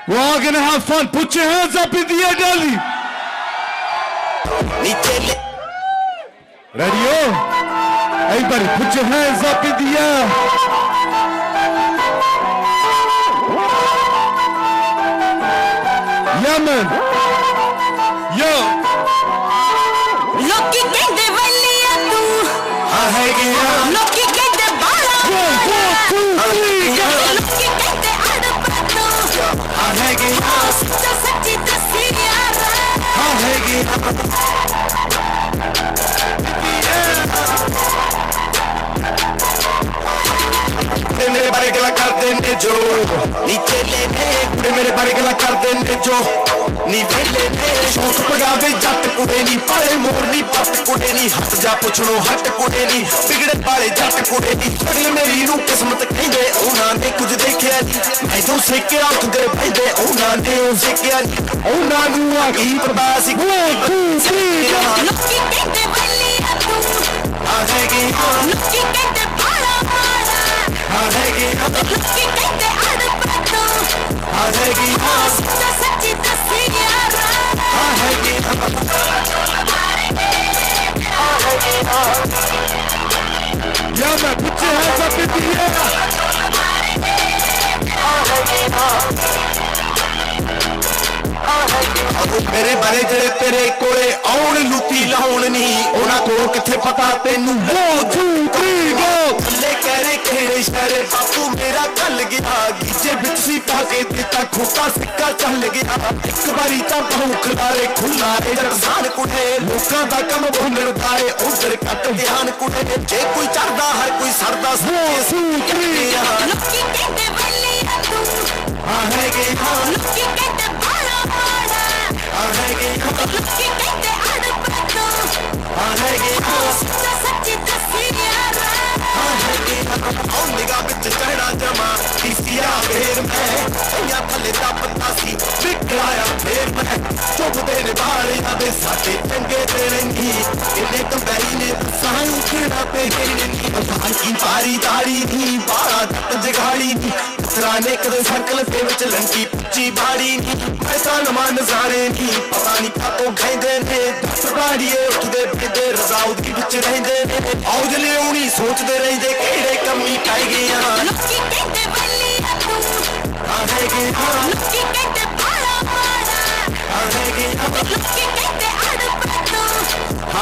We're all gonna have fun. Put your hands up in the air, Delhi. Ready, yo? Everybody, put your hands up in the air. Yeah, man. Yo. Loki kende valiya tu. Hey, yeah. Loki kende bala. 1, 2, 3, go. Loki kende adapatu. Hey, yeah. Sachi tasiyara. Hey, yeah. मेरे बारे गला कर देने जो नीचे लेने कुड़े मेरे बारे गला कर देने जो नीचे लेने शौक पगावे जट कुड़े नी पाले मोर नी पट कुड़े नी हट जा पुछड़ो हट कुड़े नी बिगड़े पाले जट कुड़े नी थोड़ी मेरी रू किस्मत कहिंदे ओना ने कुछ देखिया नी मैं जो सेके आंख दे पैंदे ओना ने सेके ओना नु आ गई प्रवासी 1 2 3 Loki kende valiya tu. आएगी Loki kende bala bala. आएगी Loki kende adapatu. आएगी Sachi tasiyara. आएगी Yeah, man, put your hands up in the air. मेरे बारे जड़े तेरे कोले आउण लुटी लाउण नहीं ओना को किथे पता तेनू 1 2 3 गो ले कहरे केड़े शहर बापू मेरा कल गया गीजे बिच सी पाके दिता खोटा सिक्का चल गया एक बारी ता भूख लारे खुला ए दरसान कुड़े लोकां दा कम भुंडदा ए उधर कट ध्यान कुड़े जे कोई चढ़दा हर कोई सड़दा Loki kende valiya tu. आएगी Loki kende bala bala. आएगी Loki kende adapatu. आएगी Sachi tasiyara. निगाह बिच चढ़ा जमा किसिया फेर मैं या थले दा पत्ता सी बिकलाया फेर मैं चुप तेरे बाले आदे साथे चंगे ते रंगी इन्ने कंबैरी ने साई खड़ा पे गिरनी भाई की बारी दाड़ी नी बारा तट जगाड़ी नी सराने कदे सर्कल पे विच लंकी पुच्ची बाड़ी नी पैसा नमान जाने नी पता नहीं कातो खाइंदे ने बाड़ीए उठदे फिरदे रजाउद की विच रहंदे ने औजले उनी सोचदे रहंदे केड़े कमी पाई गया Loki kende valiya tu. आएगी Loki kende bala bala. आएगी Loki kende adapatu.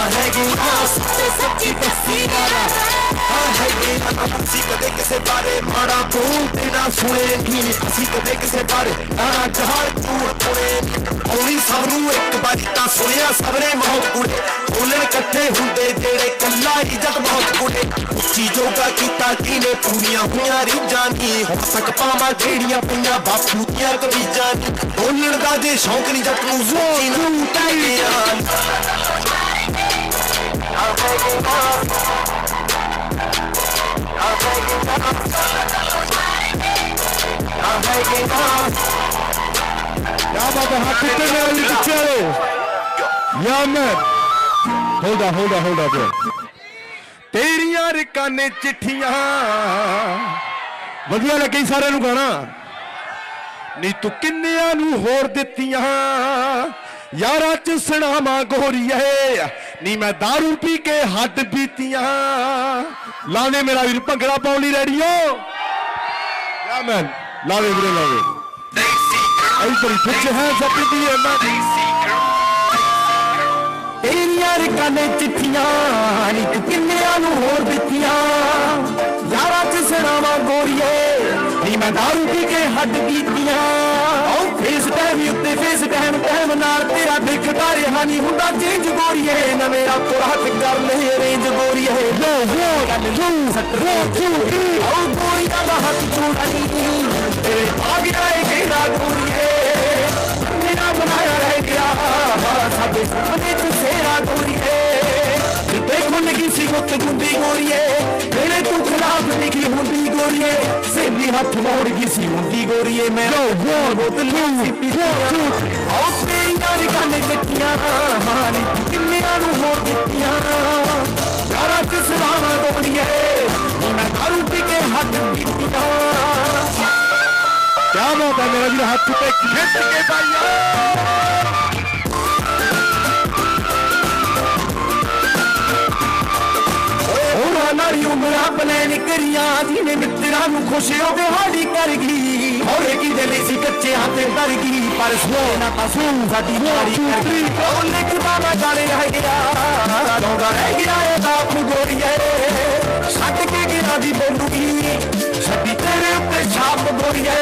आएगी Sachi tasiyara. आएगी असी कदे किसे बारे माड़ा बोलते ना सुने नी असी कदे किसे बारे नाना जहार कूड़ पुणे औनी सबनू एक बारी ता सुनिया सबने मौत कुड़े बोलण इकट्ठे हुंदे जेड़े कल्ला इज्जत बहुत कुड़े चीजों कीता कीने पूरियां हुईयां रीजां नी हुण तक पावां जेड़ियां पईयां बापू दियां कमीजां नी बोलण दा जे शौक नी जट नू ज़ोची ना टाइयां Yeah, Baba, happy to know you, Chelo. Yeah, man. Hold on, bro. तेरियां रिकां ने चिट्ठियां वधिया लगी सारे नू गाना नी तू किन्नियां नू होर दित्तियां यारा च सणावा गोरीए नी मैं दारू पी के हद पीतियां लाने मेरा वीर भंगड़ा पाउण लई रेडी हो या मैन लावे वीरे लावे everybody put your hands up in the air man तेरियां रिकां ने चिट्ठियां नी तू किन्नियां नू होर दित्तियां यारा च सणावा गोरीए नी मैं दारू पी के हद पीतियां फेस टाइम उत्ते फेस टाइम नाल तेरा देखदा रहा नी हुंदा चेंज गोरीए ना मेरा तोरा हथ कर ले रेंज गोरीए वो गल लू सट रो चूड़ी ओ गोरीआ दा हथ चूड़ी तेरे आ गया ए केड़ा गोरीए मेरा बनाया रह गया साडे सामने तू सेरा गोरीए देखो लगी सी गुत गुंदी गोरीए मेरे तू खिलाफ लिखी हुंदी गोरीए सेंधी हथ मोड़ गई सी हुंदी गोरीए मैं बोतल लू ओ तेरी यार काने कट्टियां हानी किन्नियां नू होर दित्तियां यारा च सलावा गोरीए मैं दारू पी के हद पीतियां क्या बात है मेरा भी हाथ पे खिंच के भाइया नारी उमरा प्लैन करिया जिन्हें मित्रा खुश हो बिहाड़ी कर गई और की जले सी कच्चे हाथे कर गई पर सोना पसू साडी मारी कर गई ओ लिख बाबा जाने रह गया रोगा रह गया ये बाप गोरिए छट के गिरा दी बोलूगी छड़ी तेरे ऊपर छाप गोरिए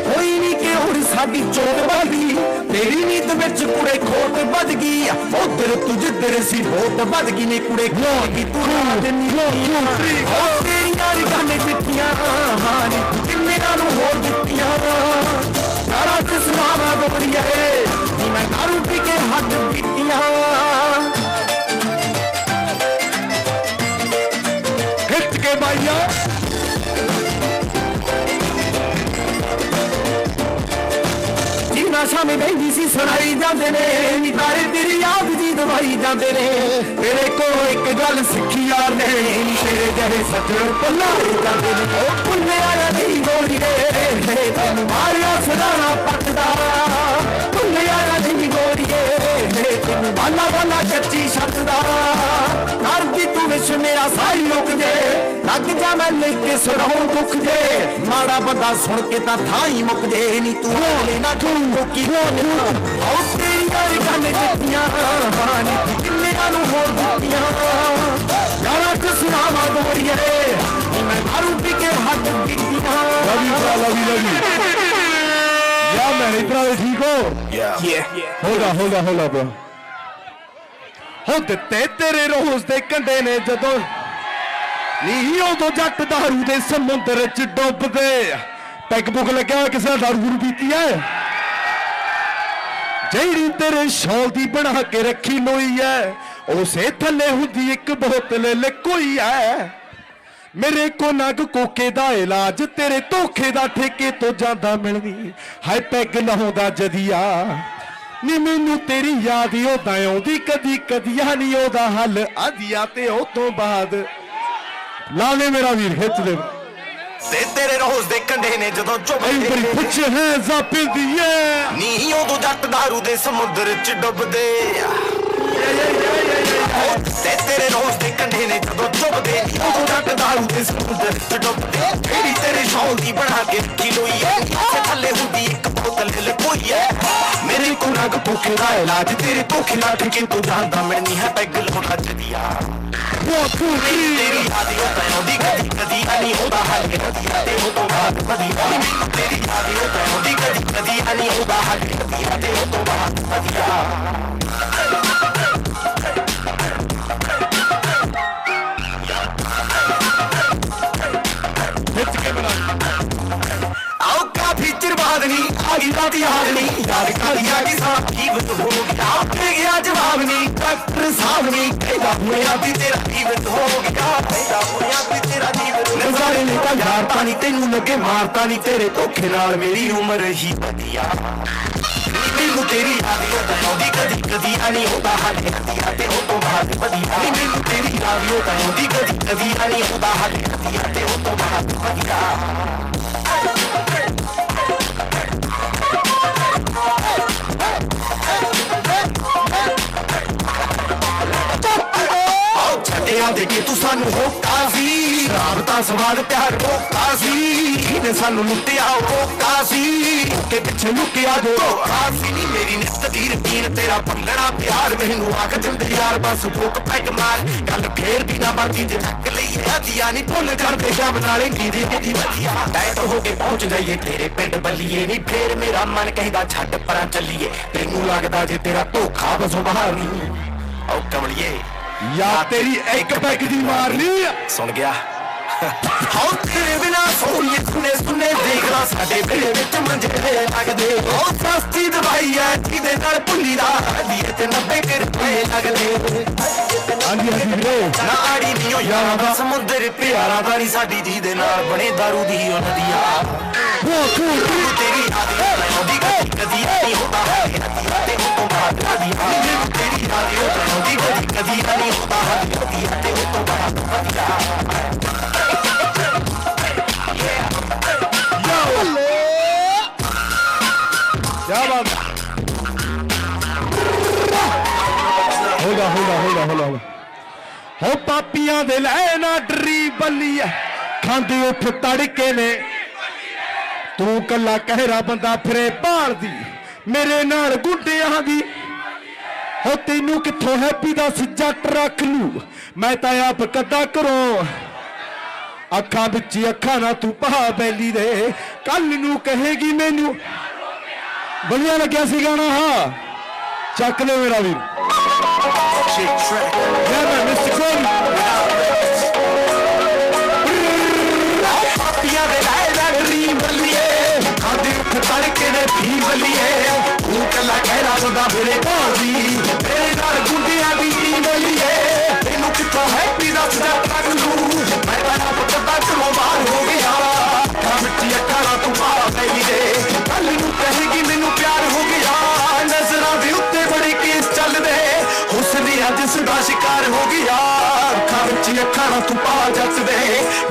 कोई नहीं के हुण साडी चोट बागी तेरी नीत विच कुड़े खोट बद गई उधर तू जिधर सी होत बद गई ने कुड़े की तू रात तेरी यारी गाने चिट्ठियां हानी किन्ने नानू होर दित्तियां सारा सुनावा गोरिए नी मैं दारू पी के हद पीतियां खिच के भाइया शामी बहनी सी सुनाई जाते ने तारे तेरी याद दी दवाई जाते ने तेरे को एक गल सिखी यार ने तेरे जहे सजन भुलाए जाते ने भुले आया नहीं गोरिए तेन मारिया सदाना पटदा भुले आया नहीं गोरिए तेन बाला बाला कच्ची छतदा कर दी तू विश मेरा सारी रुक जे लग जा मैं लेके सुनाऊं दुख जे माड़ा बंदा सुन के ता थाई मुक जे नी तू ले ना ठूंगो की आओ तेरी यारी गाने चिट्ठियां हानी किन्ने नानू होर दित्तियां यारा च सुनावा गोरिए मैं दारू पी के हद पीतियां लवी या मैं इतना ठीक हो होगा bro हो ਦਿੱਤੇ ਤੇਰੇ ਰੋਜ਼ ਦੇ ਕੰਡੇ ਨੇ ਜਦੋਂ ਨੀ ਉਦੋਂ ਜੱਟ ਦਾਰੂ ਦੇ ਸਮੁੰਦਰ ਚ ਡੁੱਬਦੇ ਪੈਗ ਪੁਗ ਲੱਗਿਆ ਕਿਸੇ ਦਾ ਦਾਰੂ ਪੀਤੀ ਐ ਜਿਹੜੀ ਤੇਰੇ ਸ਼ੌਲ ਦੀ ਬਣਾ ਕੇ ਰੱਖੀ ਲੋਈ ਐ ਉਸੇ ਥੱਲੇ ਹੁੰਦੀ ਇੱਕ ਬੋਤਲ ਲਕੋਈ ਐ ਮੇਰੇ ਕੋ ਨਗ ਕੋਕੇ ਦਾ ਇਲਾਜ ਤੇਰੇ ਧੋਖੇ ਦਾ ਠੇਕੇ ਤੋਂ ਜਾਂਦਾ ਮਿਲਦੀ ਹਾਏ ਪੈਗ ਲਾਉਂਦਾ ਜਦੀਆ ਨੀ ਮੈਨੂੰ ਤੇਰੀ ਯਾਦ ਉਹਦਾ ਆਉਂਦੀ ਕਦੀ ਕਦੀਆ ਨਹੀਂ ਉਹਦਾ ਹੱਲ ਆਦੀਆ ਤੇ ਉਹ ਤੋਂ ਬਾਅਦ ਲਾਵੇ ਮੇਰਾ ਵੀਰ ਖਿੱਚ ਦੇ ਤੇ ਤੇਰੇ ਰੋਜ਼ ਦੇ ਕੰਢੇ ਨੇ ਜਦੋਂ ਚੁੱਭਦੇ ਬੜੀ ਪੁੱਛ ਹੈ ਜ਼ਾਪਿੰਦੀ ਐ ਨੀ ਉਦੋਂ ਜੱਟ ਦਾਰੂ ਦੇ ਸਮੁੰਦਰ ਚ ਡੁੱਬਦੇ ਤੇ ਤੇਰੇ ਰੋਜ਼ ਦੇ ਕੰਢੇ ਨੇ ਜਦੋਂ ਚੁੱਭਦੇ ਉਦੋਂ ਜੱਟ ਦਾਰੂ ਦੇ ਸਮੁੰਦਰ ਚ ਡੁੱਬਦੇ ਜਿਹੜੀ ਤੇਰੇ ਸ਼ੌਲ ਦੀ ਬਣਾ ਕੇ ਰੱਖੀ ਲੋਈ ਐ ਤੇ ਥੱਲੇ ਹੁੰਦੀ ਇੱਕ ਬੋਤਲ ਲਕੋਈ ਐ ਮੇਰੇ ਕੋ ਨਗ ਭੁੱਖੇ ਦਾ ਇਲਾਜ ਤੇਰੇ ਧੋਖੇ ਨਾਲ ਠੇਕੇ ਤੋਂ ਜਾਂਦਾ ਮੈਂ ਨਹੀਂ ਹੈ ਪੈਗ ਲਾਉਣਾ ਜਦੀਆ तेरी याद होता है कदी कदी नहीं होता हल कदी हो तो बात कदी तेरी याद होता है कदी कदी नहीं होता हल कदी हो तो बात कदिया आओ काफी चिर बाद नहीं आगी बात याद नहीं याद कर दिया कि साथ जीवत हो गया दे गया जवाब नहीं डॉक्टर साहब नहीं कहता हुआ भी तेरा जीवत हो गया कहता हुआ भी तेरा जीवत नजारे ने का यारता नहीं तेनू लगे मारता नहीं तेरे धोखे नाल मेरी उम्र ही बढ़िया मैनू तेरी याद होता है कदी कदी नहीं होता हल कदिया ते हो तो बात बढ़िया मैनू तेरी याद होता है कदी कदी नहीं होता हल कदिया ते हो तो बात बढ़िया देखे तू सानू होका सी राबता सवाल प्यार होका सी ने सानू लुटिया होका सी के पिछे लुकिया जो आसी नी मेरी निस्तदीर पीन तेरा भंगड़ा प्यार मैनू आख दिंदे यार बस भूख पैग मार गल फेर भी ना बाकी जे रख लई आदिया नी भुल कर दे जा बना लेंगी दी दी वधिया तय तो हो के पहुंच जाइए तेरे पिंड बल्लीए नी फेर मेरा मन कहदा छੱਡ परां चलिए तेनू लगदा जे तेरा धोखा वसों बाहर नी ओ कमलिए या तेरी एक पैग दी मारनी सुन गया हाँ तेरे बिना सोनिए सुने सुने देखना साडे बेड़े विच मंजे लगदे ओ सस्ती दवाई है जिदे नाल भुल्ली दा दिए ते 90 रुपए लगदे आंधी आंधी रे ना आड़ी नहीं हो यारा दा समुंदर प्यारा दा नी साडी जिदे नाल बने दारू दी ओ नदिया वो तेरी याद आउंदी कदी कदी नहीं होता है ते हो तो बात कदी तेरी याद आउंदी कदी कदी नहीं होता है ते हो तो बात कदी क्या बात होगा हो पापियां दे लैना डरी बल्ली खांदे उठ तड़के ने तू कला कहरा बंदा फिरे भाल दी मेरे नाल गुंडियां दी हो तेनू किथों हैप्पी दस जट रख लू मैं तां आप कदा करो अखां विच अखां ना तू पहा बैली दे कल नू कहेगी मैनू बढ़िया लग्या सी गाना हाँ चक ले मेरा वीर पापियां दे लाए ड्रीम बल्लिए खादे उठ तड़के ने भी बल्लिए तू कला कहरा बंदा फिरे भाल दी मेरे नाल गुंडियां दी टीम बल्लिए तेनू किथों हैप्पी दस जट रख लू मैं तां आप कदा घरों बाहर हो गया अखां विच अखां ना तू पा बैली दे कल नू कहेगी मैनू प्यार हो गया नजरां दे उत्ते बड़े केस चलदे हुस्न अज सदा शिकार हो गया अखां विच अखां ना तू पा जट दे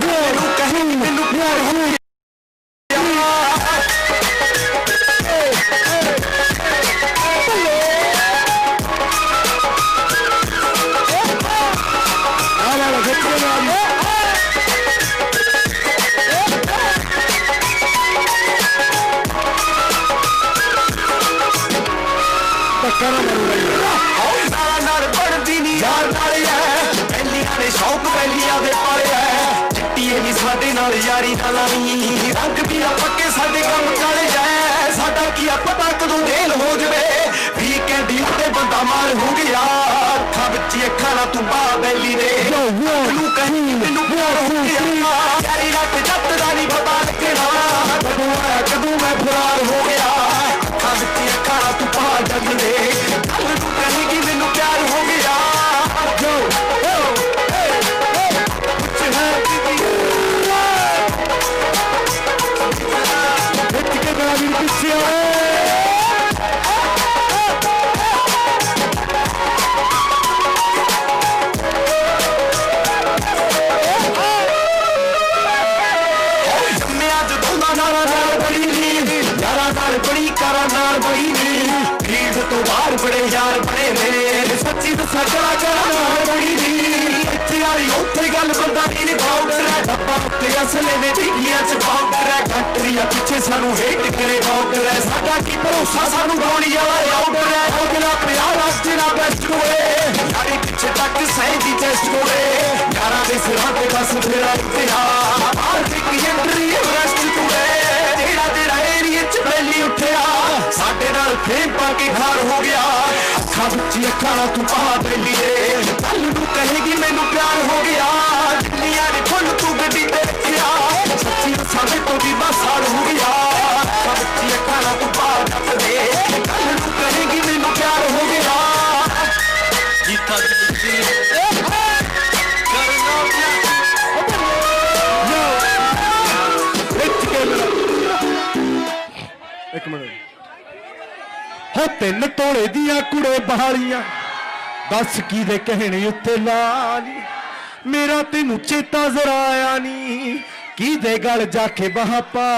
मैनू कहेगी मैनू प्यार हो गया शौक बैलिया दे पाले है चिट्टिए नी साडे नाल यारी ना लानी रंग पीला पक्के साडे कम काले जाए साडा की पता कदों देल हो जवे वीकेंड उत्ते बंदा मार हो गया अखां विच अखां ना तू पा बैली दे तू कहीं मैनू प्यार हो गया यारी रख जट दा नी पता लगना कदों मैं फरार हो गया अखां विच अखां ना तू पा जट दे कल तू कहेगी मैनू प्यार हो गया जो बड़ी कारा नाल बड़ी भीड़ तो बाहर बड़े यार बड़े ने सच्ची दसा करा करा नाल बड़ी इत्थे आई उत्थे गल बंदा नहीं बाउंडर है डब्बा उत्ते असले ने टिकियां च बाउंडर है कंट्रिया पिछे सानू हेट करे बाउंडर है साडा की भरोसा सानू गौली वाला आउटर है अगला प्यार तेरा बेस्ट होए यारी पिछे तक सही दी टेस्ट होए यारा दे सिरां ते बस फेरा इतिहास बाहर की एंट्री एवरेस्ट टूए तेरा तेरा एरिया च बैली उठिया साडे नाल फेम पाके घार हो गया अखां विच अखां ना तू पा बैली दे कल नू कहेगी मैनू प्यार हो गया दुनिया ने फुल तू गड्डी ते रखिया सच्ची साडे तो भी बसाड़ हो गया अखां विच अखां ना तू पा जट दे कल नू कहेगी मैनू प्यार हो गया जीता एक मिनट हो तीन तोले दिया कुड़े बहालियां दस की दे कहने उत्ते लाली मेरा तेनू चेता जरा आया नी की दे गल जाके बहा पा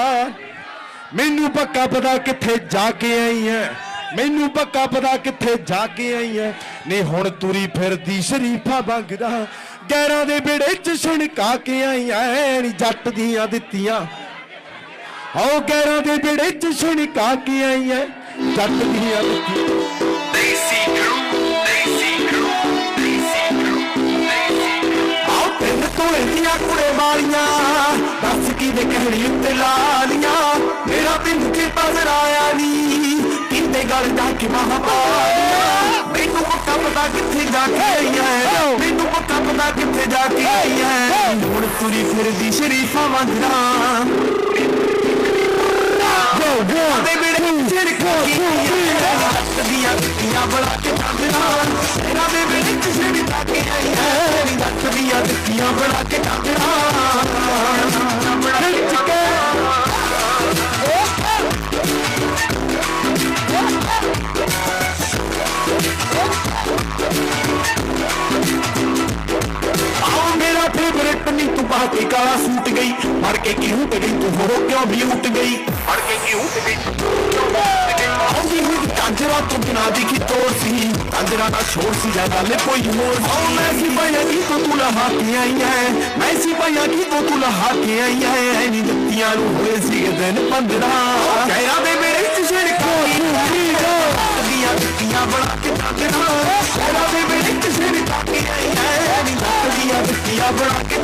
मैनू पक्का पता किथे जाके आई है मैनू पक्का पता किथे जाके आई है ने हुण तुरी फिरदी शरीफा वांगदा गैरां दे बेड़े च छणका के आई है जट दियां दित्तियां आओ गैरां दे बेड़े च छणका के आई है जट दियां दित्तियां आओ तीन तोले दियां कुड़े वालियां दस की दे कहणी उत्ते लालियां मेरा तेनू चेता जरा आया नी किंदे गल जाके बहा पा मैनू पक्का पता किथे जाके आई है मैनू पक्का पता किथे जाके आई है हुण तुरी फिरदी शरीफा वांगदा दे बेड़े छिड़का दियां दित्तियां बड़ा के चांदना तेरा दे बेड़े छिड़का के आई है दस दियां दित्तियां बड़ा के चांदना मेरा फेवरेट नी तू बाकी काला सूट गई मर के क्यों उठ गई तू हो क्यों भी उठ गई मर के क्यों उठ गई दिखी तोड़ सी अंदरा ना छोड़ सी या गाले कोई मोर मैं सिपाही की तो तू लहा के आई है मैं सिपाही की तो तू लहा के आई है नी जत्तियां नु होए सी दिन 15 कहरा दे मेरे चिड़ कोई दिया जत्तियां बना के चांदना कहरा दे मेरे चिड़ के आई है नी दिया जत्तियां बना के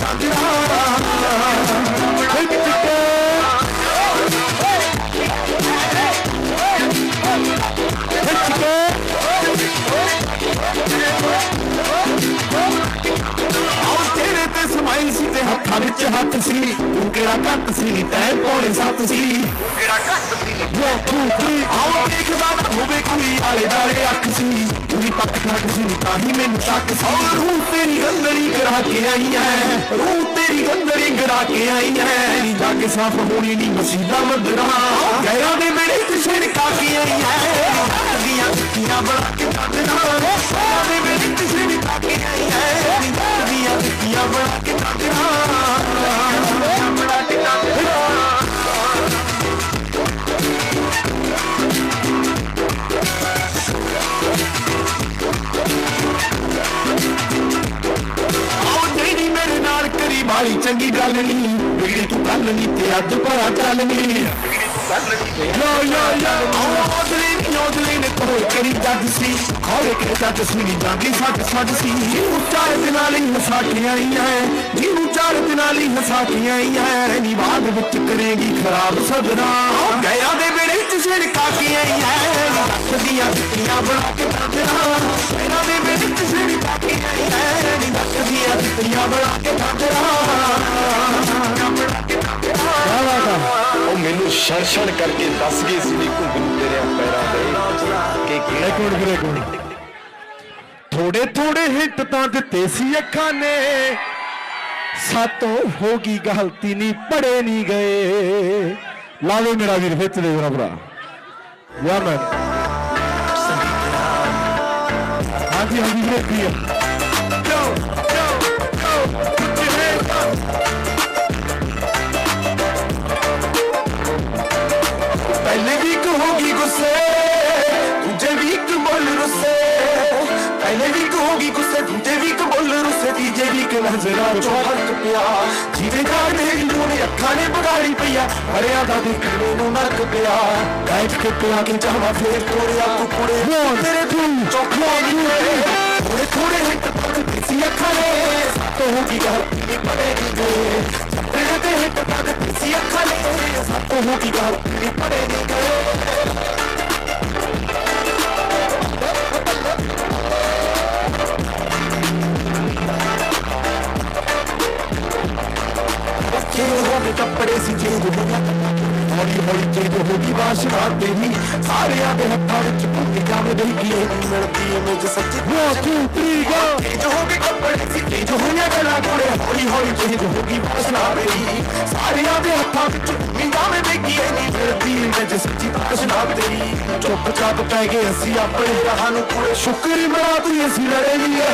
स्माइल सी ते हत्थां विच हत्थ सी तू केड़ा घट सी तै पौने 7 सी केड़ा घट सी आओ देखदा ना होवे कोई आले दाले अख सी पूरी पक खट सी ताही मैनू शक सी रूह तेरी गंदरी करा के आई है रूह तेरी गंदरी करा के आई है नी जाके साफ होनी नी मसीदा मदरा गैरा दे मेरे छिड़ का के आई है दियां दियां बड़ा के चांदना गैरा दे मेरे छिड़ का के आई है दियां दियां बड़ा के चांदना बड़ा के चांदना बाली चंगी गल नहीं बिगड़ी तू गल नहीं ते अज भरा चल नहीं औदली ने कोई करी जग सी खोले के जग सी जागी सट सट सी चार दिनां लई हसा के आई है जीनू 4 दिनां लई हसा के आई है नी बाद विच करेगी खराब सदरा गया दे बेड़े च छिड़का के आई है दियां दियां बना के चांदना गया दे बेड़े च छिड़का के आई है नी दियां दियां बना के चांदना मैनू छड़ छड़ करके दस गए सी घुंगरू तेरे पैरां दे कि थोड़े थोड़े हिट तां दिते सी अखां ने सातों होगी गलती नहीं पढ़े नहीं गए लावे मेरा वीर हिट दे मेरा भरा या मैन हाँ जी वीर पहले वीक होगी गुस्से दूजे वीक बोल रुस्से पहले वीक होगी गुस्से दूजे वीक बोल रुस्से तीजे वीक नजरा चो हक पिया जीवे कार मेरी ने अखा ने बगाड़ी पिया हरिया दा देखने नू नरक पिया बैठ के पिया के जावा फेर तोड़िया तू कुड़े तेरे तू चौखा थोड़े थोड़े हिट तक देसी अखा ने तो होगी गलती पड़ेगी गए तेरे हिट तक देसी अखा ने तो होगी गलती पड़ेगी गए कपड़े सी चेंज हो गया हौली हौली चेंज होगी बादशाह तेरी सारे आगे हत्था विच भूमि जावे देखी मिलती इमेज सच्ची चेंज हो गए कपड़े सी चेंज हो गया गला घोड़े हौली हौली चेंज होगी बादशाह तेरी सारे आगे हत्था विच भूमि जावे देखी मिलती इमेज सच्ची बादशाह तेरी चुप चाप पै गए असी अपने राह नूं पूरे शुक्र मना तू असी लड़े नहीं है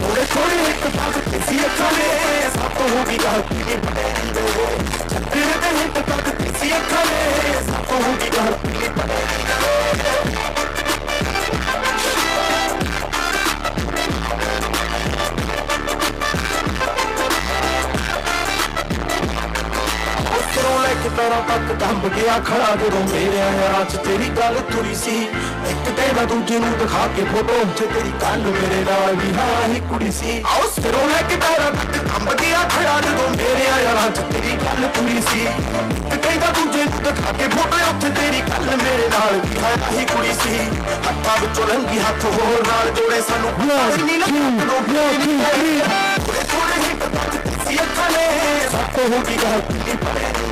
थोड़े थोड़े एक पास किसी अखा ने सब तो होगी गलती तेरे ते हिट तक किसी अखा ने सब तो होगी गलती पैरों तक दब गया खड़ा जो मेरे यार च तेरी गल तुरी सी एक तेरा दूजे नूं दिखा के फोटो च तेरी गल मेरे नाल भी हाँ ही कुड़ी सी आओ सिरों लैके पैरों तक दब गया खड़ा जो मेरे यार च तेरी गल तुरी सी तेरा दूजे नूं दिखा के फोटो च तेरी गल मेरे नाल भी हाँ ही कुड़ी सी हत्थां विचों लंघी हत्थ होर नाल जोड़े सानू थोड़े थोड़े हिट तक किसी अखा ने सब तो होगी गलती पड़ेगी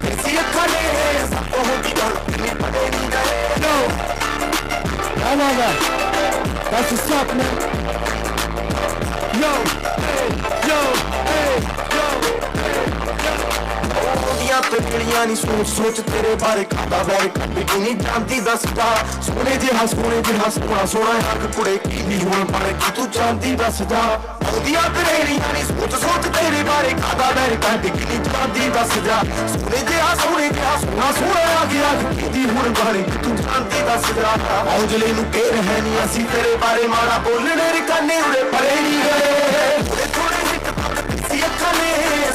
किसी अखा ने सब तो होगी गलती पड़ेगी No, I know that. That's what's up, man. Yo, hey, yo, hey, yo, hey, yo. दुनिया तकड़ियां नी सोच सोच तेरे बारे खाता बैर कट की नहीं जानती दस जा सोने जिहा सोना सोना अख कुड़े की नी हुण बन की तू जानती दस जा दुनिया तकड़ियां नी सोच सोच तेरे बारे खाता बैर कट की नहीं जानती दस जा सोने जिहा सोना सोना अख की हुण बन की तू जानती दस जा औजले नू केर है नी असी तेरे बारे माड़ा बोलने रिकाने उड़े परे नी गए थोड़े हिट सी अखां ने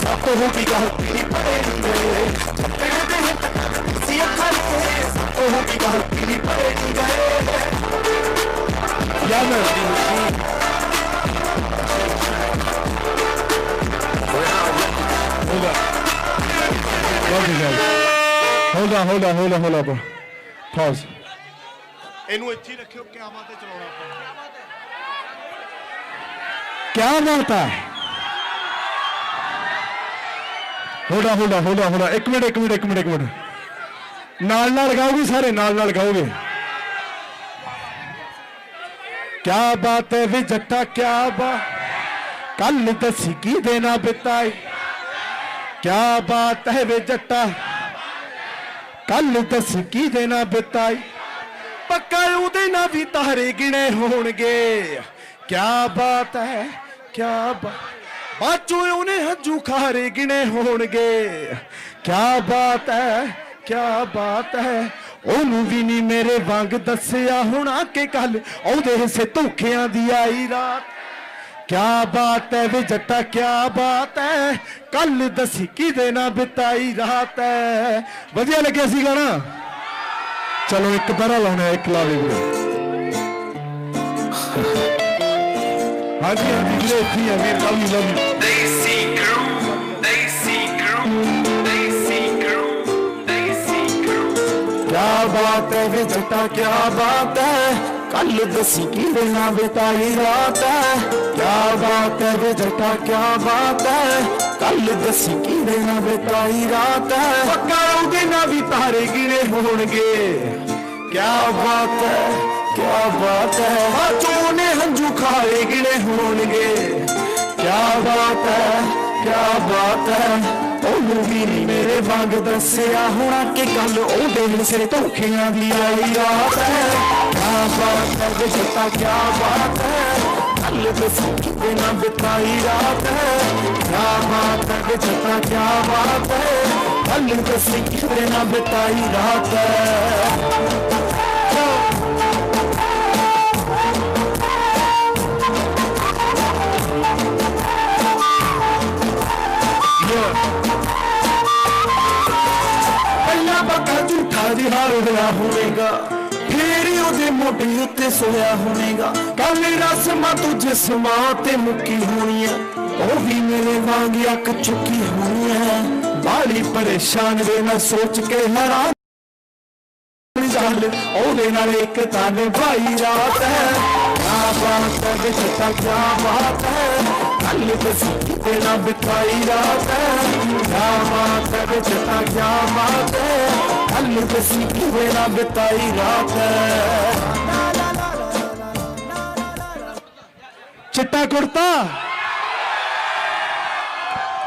सब तो होगी गल नहीं परे नी गए तेरे दे हिट सी अखां ने सब तो होगी गल नहीं परे नी गए या मैं Hold on, bro. Pause. ਇਹਨੂੰ ਇੱਥੇ ਰੱਖਿਓ ਕਿਆਮਤ ਤੇ ਚਲਾਉਣਾ ਆਪਾਂ क्या बात है hold on एक मिनट नाल गाओगे सारे नाल गाओगे क्या बात है वे जट्टा क्या बात कल दसी की देना बिताई क्या बात है वे जट्टा कल दसी की देना बिताई पक्का उदे ना भी तारे गिने होणगे क्या बात है क्या बाचो उन्हें हंजू खारे गिने होणगे क्या बात है ओनू भी नहीं मेरे वांग दसिया होना के कल ओदे हिस्से धोखियां दी आई रात क्या बात है वे जट्टा क्या बात है कल दसी की देना बिताई रात है वधिया लगे सी गाना चलो एक बार लाने एक लावे हाँ जी वीरे इतनी है वीर लव यू Desi crew. क्या बात है वे जट्टा क्या बात है कल दसी की देना बिताई रात है क्या बात है वे जट्टा क्या बात है कल दसी की देना बिताई रात है पक्का उदे ना भी तारे गिने होणगे क्या बात है हाथों ने हंजू खाए गिने होणगे क्या बात है ओनू भी नहीं मेरे वांग दसिया होना कि कल ओदे हिस्से धोखियां दी आई रात है क्या बात है वे जट्टा क्या बात है कल दसी की देना बिताई रात है क्या बात है वे जट्टा क्या बात है कल दसी की देना बिताई रात है झूठा जिहार होया होवेगा फिर ओदे मोढे उत्ते सोया होवेगा कल रस्मां तू जिस्मां ते मुक्की होनी है ओ भी मेरे वांग अक चुकी होनी है बाली परेशान वे मैं सोच के हैरान ओदे नाल एक तां भाई रात है क्या बात है वे जट्टा क्या बात है कल दसी देना बिताई रात है क्या बात है वे जट्टा क्या बात है कल दसी देना बिताई रात है चिट्टा कुर्ता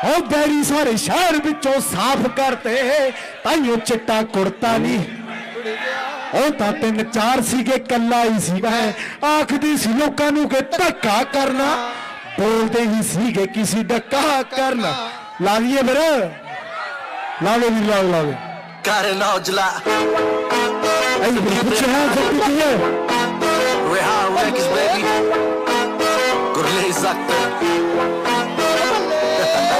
ओ बैरी सारे शहर विचों साफ करते ताइयों चिट्टा कुर्ता नहीं ਉਹ ਤਾਂ ਤਿੰਨ ਚਾਰ ਸੀਗੇ ਕੱਲਾ ਹੀ ਸੀ ਮੈਂ ਆਖਦੀ ਸੀ ਲੋਕਾਂ ਨੂੰ ਕਿ ਧੱਕਾ ਕਰਨਾ ਬੋਲਦੇ ਹੀ ਸੀਗੇ ਕਿਸੇ ਡੱਕਾ ਕਰਨਾ ਲਾ ਲਈਏ ਫਿਰ ਲਾਵੇ ਵੀ ਲਾਵੇ Got an Ojala. put your hands up in the air. Rehan Records, baby. Gurle Zakta.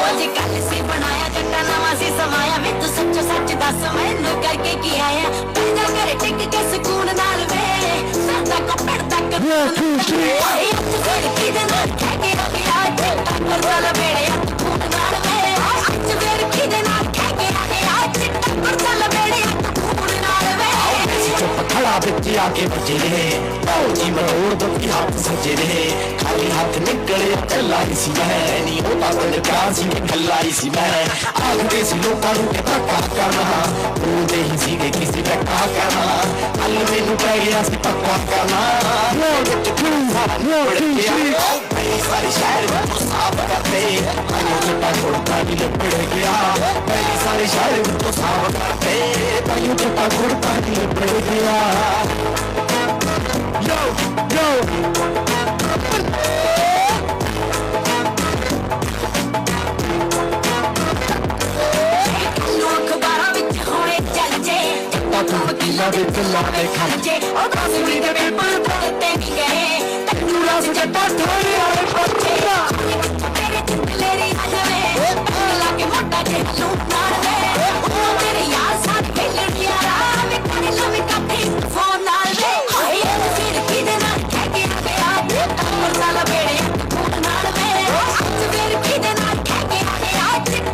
ਅੱਜ ਕੱਲ ਸੀ ਬਣਾਇਆ ਜੱਟਾ ਨਵਾਂ ਸੀ ਸਮਾਇਆ ਵੇ ਤੂੰ ਸੱਚੋ ਸੱਚ ਦੱਸ ਮੈਨੂੰ ਕਰਕੇ ਕੀ ਆਇਆ ਪੈਦਾ ਕਰ ਟਿਕ ਕੇ ਸਕੂਨ ਨਾਲ ਵੇ ਸਰਦਾ ਕੱਪੜ ਤੱਕ ਓਏ ਤੂੰ ਫਿਰ ਕਿਦੇ ਨਾਲ ਕਹਿ ਕੇ ਰੱਖਿਆ ਚਿੱਟਾ ਕਰਦਾ ਲਵੇੜਿਆ ਖੂਨ ਨਾਲ ਵੇ ਅੱਜ ਫਿਰ ਕਿਦੇ ਨਾਲ ਕਹਿ ਕੇ ਰੱਖਿਆ ਚਿੱਟਾ ਕਰਦਾ ਲਵੇੜਿਆ ਖੂਨ ਨਾਲ ਵੇ चुप खड़ा बच्चे आके बचे रहे जी मरोड़ बल्कि हाथ सजे रहे खाली हाथ निकले चला ही सी मैं नहीं होता बड़े प्यार सी खल्ला ही सी मैं आखते सी लोग के धक्का करना बोलते ही सी के किसी धक्का करना अल मैनू पै गया सी पक्का करना सारी शहर में तो साफ करते ताइयों चिट्टा कुर्ता भी लिपड़ गया पहली सारी शहर में तो साफ करते ताइयों चिट्टा कुर्ता भी लिपड़ गया Yo, yo. वकीला दे चलाने खर्चे और कासुरी दे पेपर पढ़ते नहीं गए तन्नूरा से जट्टा थाने आए बच्चे तेरे चितलेरी आजवे पहला के मोटा के लूट नार दे ओ तेरे यार साथ खेलड़ यारा वे करे लवे काटे फोन नार दे हाय फिर किदे ना कह के आ गया तन्नूर साला बेड़े फोन नार दे फिर किदे ना कह के आ गया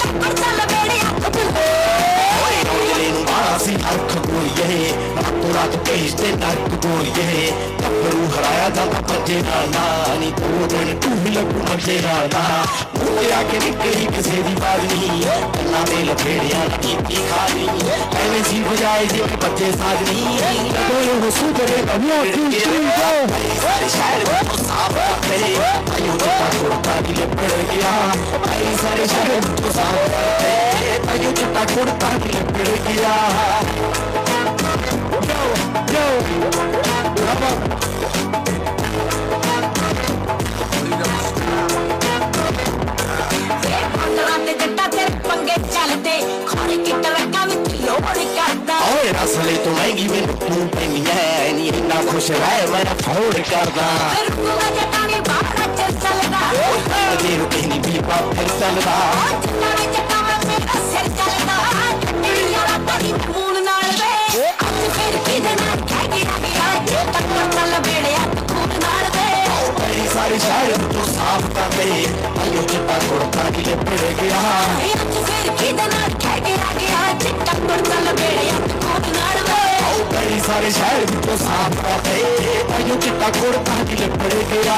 तन्नूर साला बेड़े सी अर्थ गोरिए रातों रात भेजते नर्क गोरिए टप्परू हराया जाता बच्चे नाना नी दो दिन तू ही लगू मजे नाना मुझे आके निकली किसी दी बात नहीं कन्ना में लपेड़िया की खानी ऐਵੇਂ जी बजाए जी बच्चे साजनी दोनों हो सुधरे कमियों की सारे शहर में तो साफ करते आयु चिट्टा कुर्ता भी लिपड़ गया सारे शहर में तो साफ करते आयु चिट्टा कुर्ता भी लिपड़ गया Yo, असली तो महंगी में तू पैनी है नी इतना खुश है मैं फोड़ करदा जे रुके नी भी पाप फिर चलदा सारी शहर तो साफ करते आयु चिट्टा कुर्ता भी लिपड़ गया सारे शहर तो साफ करते आयु चिट्टा कुर्ता भी लिपड़ गया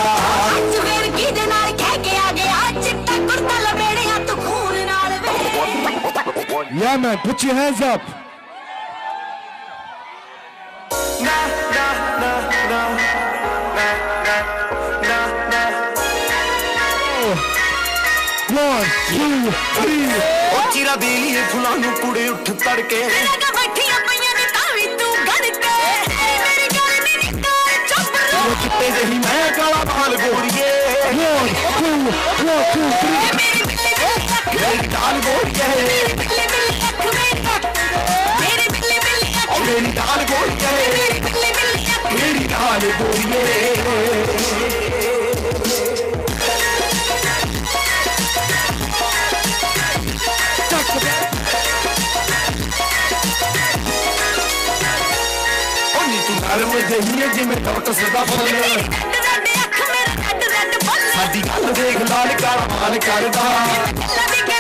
yeah man, put your hands up. One, two, three. चिरा बेली फुलां नू कुड़े उठ तड़के चिट्टे जही मैं काला बाल गोरिए One, two, three. मेरी डाल गोरिए मेरी डाल गोरिए मेरी डाल गोरिए अरम जहिए जिमें टोट सदा फल साडी गल देख लाल कर माल करदा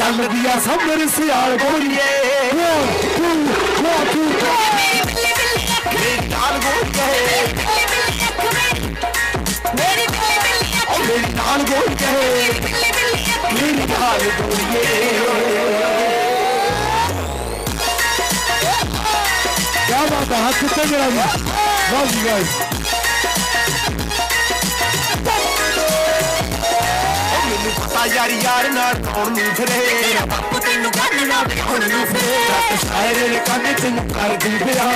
गल दिया सब मेरे सियाल गोरिए मेरी डाल गोरिए मेरी डाल गोरिए मेरी डाल गोरिए क्या बात है, हाथ कितने गिरा दिया? Love you guys. मैनू पता यार यार ना कौन नू फिरे तेनू गल ना कौन नू फिरे रत शायर ने काने तेनू कर दी फिरा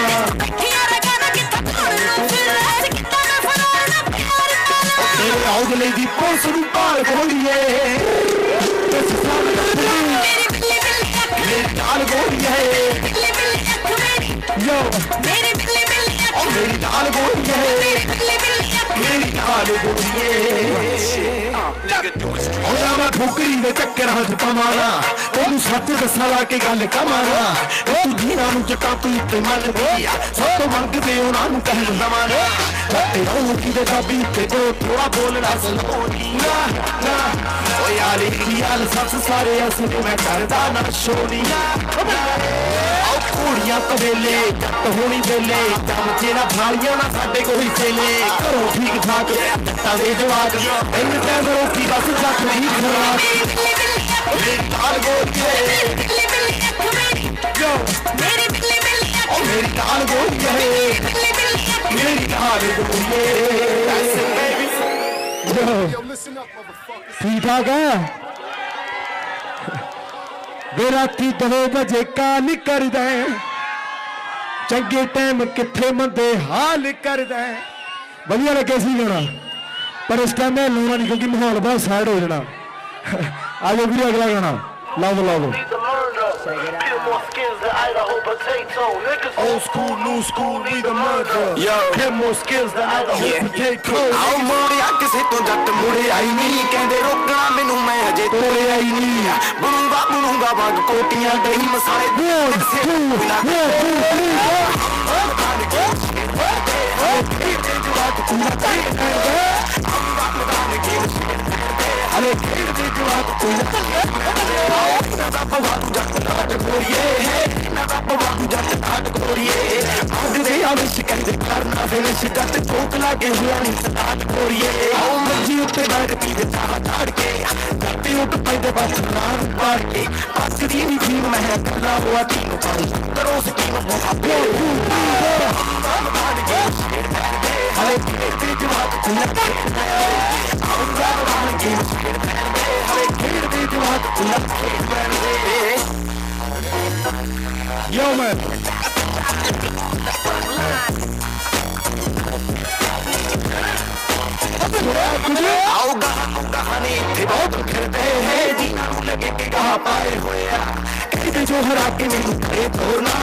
तेरे औगले दी पुलिस नू पाल गोलिए मेरी डाल गोलिए Yo, मेरी डाल गोरिए मेरी डाल गोरिए मैं ठोकरी दे चक्कर हाथ कमाना तेनू सच दसा ला के गल कमाना तू जीना नू चटा तू ते मन गया सब तो मंगदे उन्हां नू कह दवाना तेरा मुखी दे दाबी ते को थोड़ा बोलना सलोनी ना ना ओ यार यार सच सारे असली मैं करदा ना शोनिया कुड़ियां कवेले जट होनी वेले चमचे ना थालियां ना साडे कोई चेले घरों ठीक ठाक जट्टां दे जवाक इन टाइम रोटी बस जट नहीं खराब मेरी डाल गोरिए yo, मेरी डाल गोरिए ठीक ठाक है वे राती 2 बजे काल करदा चंगे टाइम किथे मंदे हाल करदा वधिया लगे सी गाना पर इस टाइम मैं लाउना नहीं क्योंकि माहौल बहुत सैड हो जाना आ जाओ भी अगला गाना ला दो Old school, new school, we the murder. Yo, get more skills than Idaho potato. आओ मोड़िया किसे तो जट मुड़े आई नहीं कहंदे रोकना मैनू मैं अजे तोड़े आई नहीं बुनूंगा बाग कोटियां दही मसाले करना फिनिश जट चौक लागे हुआ नहीं स्टार्ट कोरिए आओ मर्जी उत्ते बैठ पी झाड़ के धरती उठ पैदे बस नाम पाड़ के बस दी भी जीव में है करना हुआ तीनों करो स्कीम हरे तेरे जवाब कुलत Yo man आओगा कहानी थे बहुत करते हैं जीना लगे के कहाँ पाए हुए कहते जो हरा के नहीं करे तोड़ना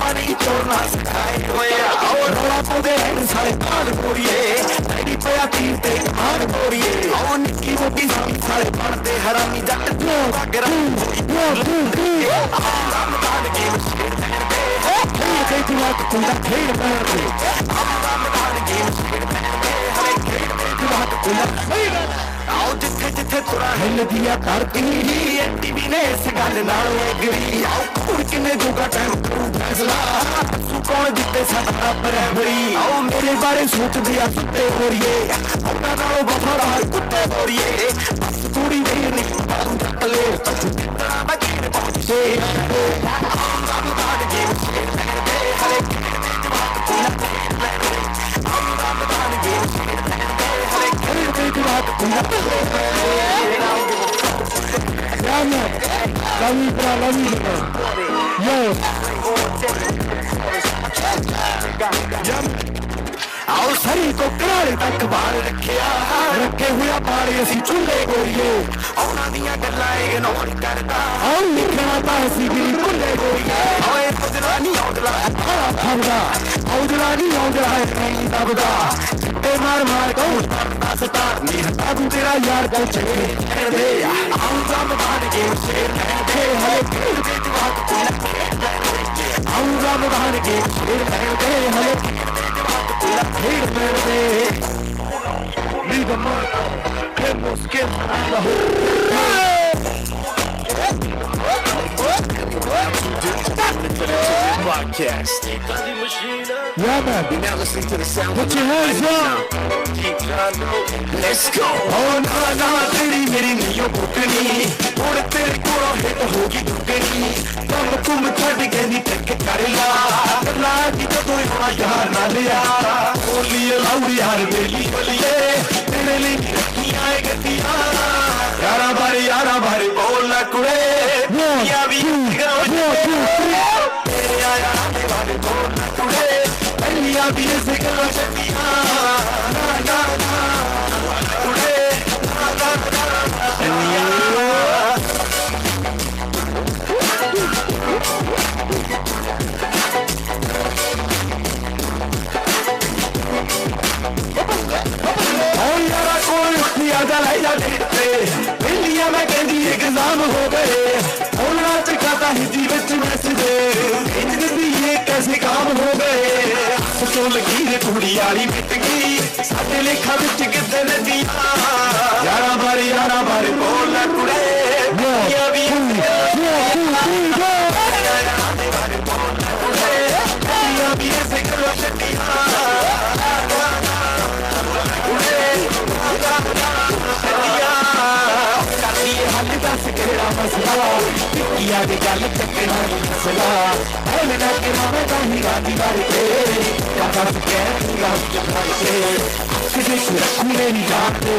पानी छोड़ना सिखाए हुए और रोला पौधे सारे कान बोरिए तेरी पया तीर ते कान बोरिए आओ निक्की मोटी सारे पढ़ते हरामी जट बागरा रामदान की मुश्किल है जुआ कुंडा खेल पड़ते रामदान की मुश्किल आओ जिथे जिथे तुरा हिल दिया करती टीवी ने इस गल नाल एग्री आओ कुड़ किने जोगा टाइम करू फैसला तू कौन जिते साडा बराबरी आओ मेरे बारे सोच दिया सुते होरिए अपना नालों बफड़ा कुत्ते होरिए बस थोड़ी देर नहीं बारू जटले तू कितना बचीर पहुंचे हम बाड़ के हरे जवाब कुला आओ सही को करारे तक बाल रखे हुए बाल असी चूल्हे गोरिए औना दियां गल्लां इग्नोर करदा आओ लिखना तां असी बिल्कुल गोरिए ओए पुजरा नहीं औंदला भावदा औंदला नहीं औंदला नहीं दबदा ते मार को सता नहीं हटा दूं तेरा यार को चले दे आऊंगा मधान के शेर दे हले के जवाब आऊंगा मधान के शेर दे हले Leave a mark, get more skin on the podcast. Yeah, man. You're now listening to the sound. Put your hands up. Let's go. Oh, no, तेरी मेरी नहीं हो बुकनी और तेरे कोलों हिट होगी दुगनी तुम छड़ के नहीं टक करेगा ला की तो कोई होना यार ना लिया बोलिए लाउडी यार बेली बोलिए तेरे लिए रखियां गतियां यारा बारी बोल ना कुड़े या भी तेरे आया बारी बोल ना कुड़े या भी ऐसे करो शक्तियां ना कुड़े मैं कहती एग्जाम हो गए चकाता हिंदी बच्चे मैसेज ये कैसे काम हो गए तो लगी रे कुड़ी वाली मिट गई साडे लेखा विच किते नदियां यारा बारे बोल ना कुड़े या भी ऐसे करो शक्तियां मसला किया के गल चकना मसला ना के मामे का ही गादी बारे के क्या बात के ਦੇ ਰਖੂ ਮੇਰੀ ਜਾਨ ਤੇ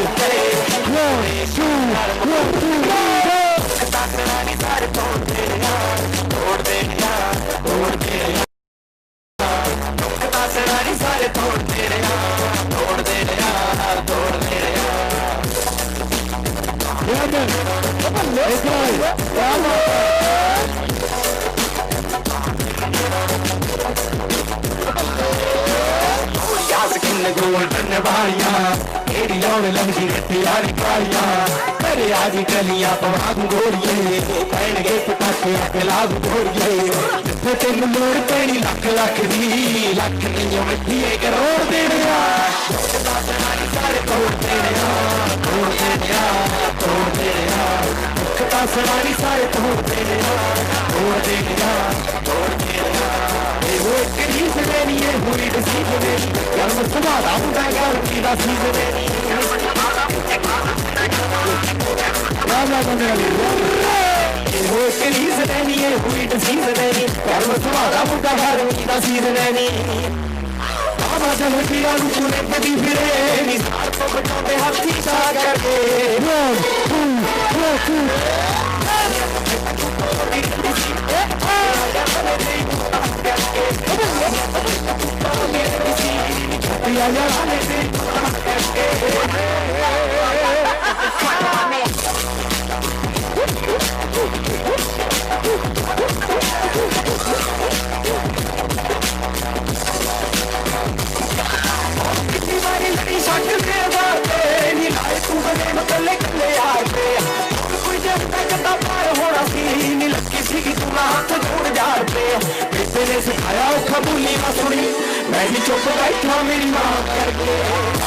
1 2 1 2 ਤਾਕੜਾ ਨਹੀਂ ਸਾਰੇ ਤੋੜ ਦੇਣਾ ਤੋੜ ਦੇਣਾ ਤੋੜ ਦੇਣਾ ਤਾਕੜਾ ਨਹੀਂ ਸਾਰੇ ਤੋੜ ਦੇਣਾ ਤੋੜ ਦੇਣਾ ਤੋੜ ਦੇਣਾ गोल बनने वालियां तेरी लौड़ लंघी प्यारी कालियां तेरे आज गलियां पवाग गोरिये पैन के पटाखे आके लाग गोरिये तेन मोड़ पैनी लख लख दी लख नहीं मिट्टी करोड़ देने सारे तोड़ देने तोड़ देने तोड़ देने सवारी सारे तोड़ देने तोड़ देने तोड़ देने वो कहीं से मेरी ये हुई नसीब मेरी यार मैं संभाला हूँ मैं यार की नसीब मेरी वो कहीं से मेरी ये हुई नसीब मेरी यार मैं संभाला हूँ मैं यार की नसीब मेरी बाबा जब पिया तूने पति फिरे निसार को बचाते हाथी सा करके ने सिखाया औखा बोली ना सुनी मैं भी चुप बैठा मेरी माँ करके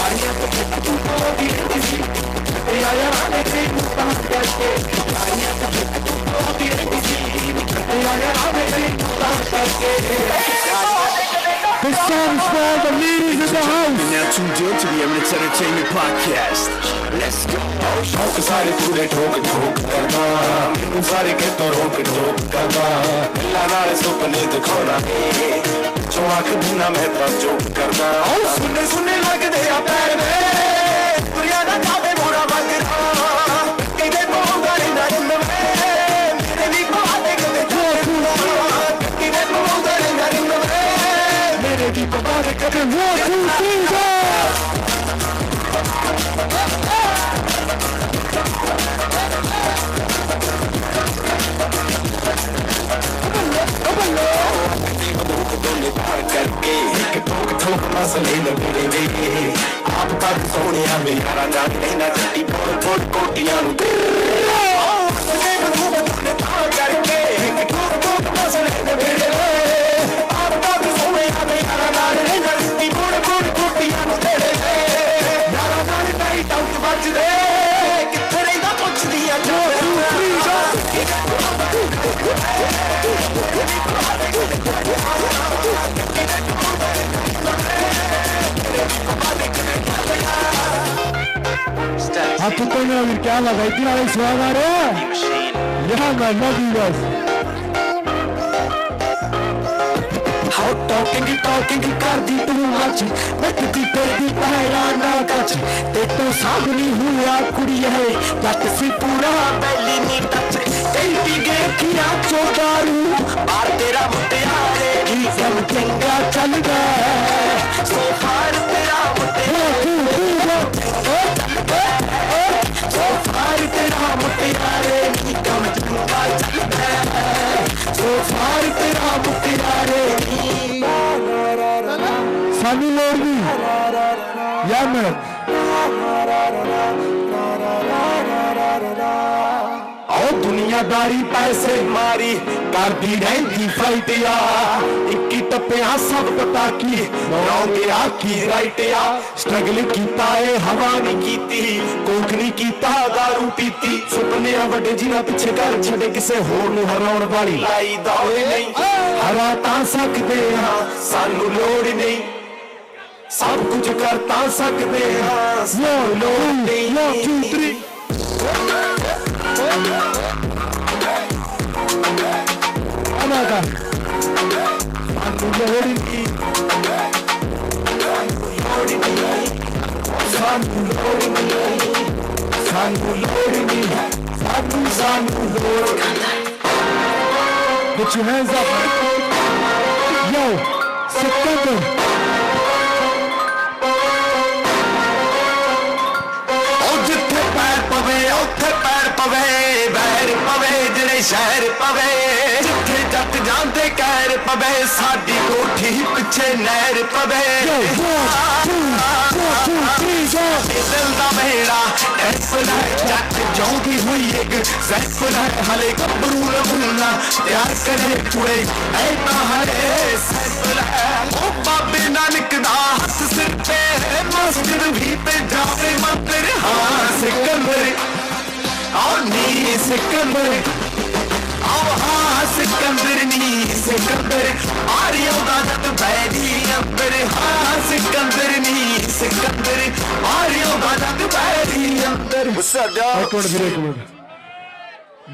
आरियां तो तू बोली रहती सी आया आने से मुस्तान करके आरियां तो तू बोली रहती सी आया आने से मुस्तान करके This song is for all the ladies in the house. You're now tuned in to the Eminence Entertainment Podcast. Let's go. शौक सारे पूरे ठोक ठोक करना मैनू सारे के तो रोक ठोक करना मिला नाल सुपने दिखाना जो आँख बिना मैं तो चुप करना सुनने सुनने लगदे आ पैर में दुनिया दा जावे बुरा बकरा किदे पौंदा ना इन में मेरे भी पादे कदे किदे पौंदा ना इन में मेरे भी पादे कदे वो तू करके ठोक मसले लगे आप तक सोने मेरा जान लेना चट्टी फोड़ फोड़ कोटियां करके ठोक ठोक मसले लगे आप तक सोने मेरा जान लेना चट्टी फोड़ फोड़ कोटियां यारा जान ताई टाउट बच दे किथे रहदा पुछ दिया आपको तो मेरा क्या लगा इतना स्वाद आ रहा है यहाँ मैं love you guys How talking कर दी तू मच बैठती तेरी पहला ना कच ते तो सागनी हुआ कुड़ी है जट सी पूरा बैली नी टच कई पी गए किया चौदारू बार तेरा मुटियारे ही सब चंगा चल गया सो फार तेरा मुटियारे सो फार तेरा मुटियारे ही कम चंगा चल गया सो फार तेरा मुटियारे सानू लोड़ नहीं या मैं दुनियादारी पैसे मारी कर दी रहती फाइट या इक्की टप्पिया सब पता की रौंगे आखी राइट या स्ट्रगल कीता है हवा नहीं कीती कोख नहीं कीता दारू पीती सुपने वड्डे जिन्हां पिछे घर छड़े किसे होर नूं हराउण वाली लाई दौड़ नहीं हरा तां सकदे हां सानू लोड़ नहीं सब कुछ कर तां सकदे हां लोड़ नहीं Amaga सानू लोड़ नहीं, सानू लोड़ नहीं, सानू सानू लोड़ नहीं। Put your hands up. Yo, September. Oh, जिथे पैर पवे, उत्थे पैर पवे, बैर पवे, जिहड़े शहर पवे, जिथे जट जांदे कहर पवे, साडी कोठी पिछे नहर पवे। दिल दा मेड़ा टैंपल है, जट जाऊंगी हुई एक सैंपल है, हले गबरू रबूना तैयार करे कुड़े ऐना हरे सैंपल है। ओ बाबे नानक दा हथ सिर पे मस्जिद भी पे जावे मंदिर, हाँ सिकंदर आओ नी सिकंदर, आओ हाँ सिकंदर नी सिकंदर, आर्यों दा जट बैरी अंदर, हाँ सिकंदर नी सिकंदर, आर्यों दा जट बैरी अंदर। What's up, dog? एक मिनट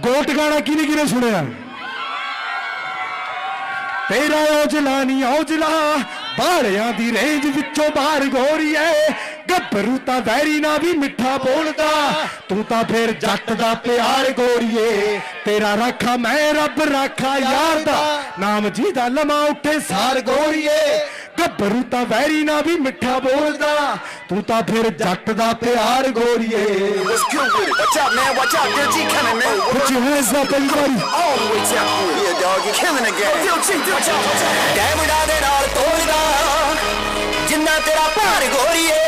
गोट गाना किने किने सुनिया? तेरा औजला नी औजला बाड़ियां दी रेंज विचों बाहर गोरीए, गभरू तां वैरी ना भी मिठा बोलदा, तू तां फिर जट दा प्यार गोरीए, तेरा राखा मैं रब राखा यार दा, नाम जी दा लमा उठे सार गोरीए, गभरू तां वैरी ना भी मिठा बोलदा, तू तां फिर जट दा प्यार गोरीए। What's good with it? Watch out, man. Watch out. Lil G coming, man. Put your hands up, everybody. All the way to out. Yeah, dog. You're killing the game. Lil G, watch out, watch out. ਡੈਮੜਾ ਦੇ ਨਾਲ ਤੋਲਦਾ ਜਿੰਨਾ ਤੇਰਾ ਭਾਰ ਗੋਰੀਏ,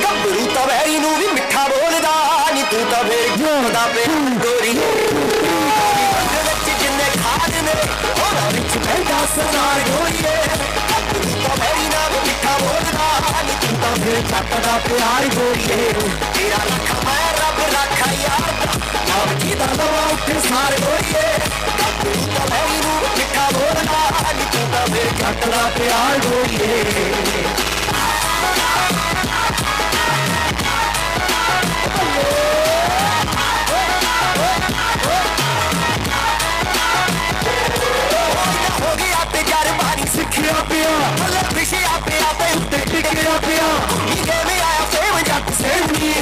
ਗੱਭਰੂ ਤਾਂ very ਨੂੰ ਵੀ ਮਿੱਠਾ ਬੋਲਦਾ, ਨੀ ਤੂੰ ਤਾਂ ਫੇਰ ਜੋੜਦਾ ਪਿਆਰ ਗੋਰੀਏ। ਬੰਦ ਵਿੱਚ ਜਿੰਨੇ ਖਾਦ ਨੇ ਉਹਦਾ ਵਿੱਚ ਬੈਠਾ ਸਰਦਾਰ ਗੋਰੀਏ, ਗੱਭਰੂ ਤਾਂ ਵੈਰੀ ਨਾਲ ਵੀ ਮਿੱਠਾ ਬੋਲਦਾ, ਨੀ ਤੂੰ ਤਾਂ ਫੇਰ ਜੱਟ ਦਾ ਪਿਆਰ ਗੋਰੀਏ, ਤੇਰਾ ਲੱਖਾ ਮੈਂ ਰੱਬ ਰਾਖਾ ਯਾਰ ਦਾ, ਨਾਮ ਜੀ ਦਾ ਲਵਾ ਉੱਠੇ ਸਾਰ ਗੋਰੀਏ, ਗੱਭਰੂ ਤਾਂ ਵੈਰੀ ਨੂੰ ਮਿੱਠਾ ਬੋਲਦਾ, ਨੀ ਤੂੰ ਤਾਂ ਫੇਰ ਜੱਟ ਦਾ ਪਿਆਰ ਗੋਰੀਏ। ਹੋ ਗਿਆ ਤੇ ਜਰਬਾਨੀ ਸਿੱਖਿਆ ਪਿਆ ਮੱਲੇ ਪਿਛਿਆ ਪਿਆ ਤੇ ਉੱਤੇ ਟਿਕਿਆ ਪਿਆ, ਇਹ ਕਿਵੇਂ ਆਇਆ ਸੇਵ ਜੱਟ ਸੇਵਨੀ,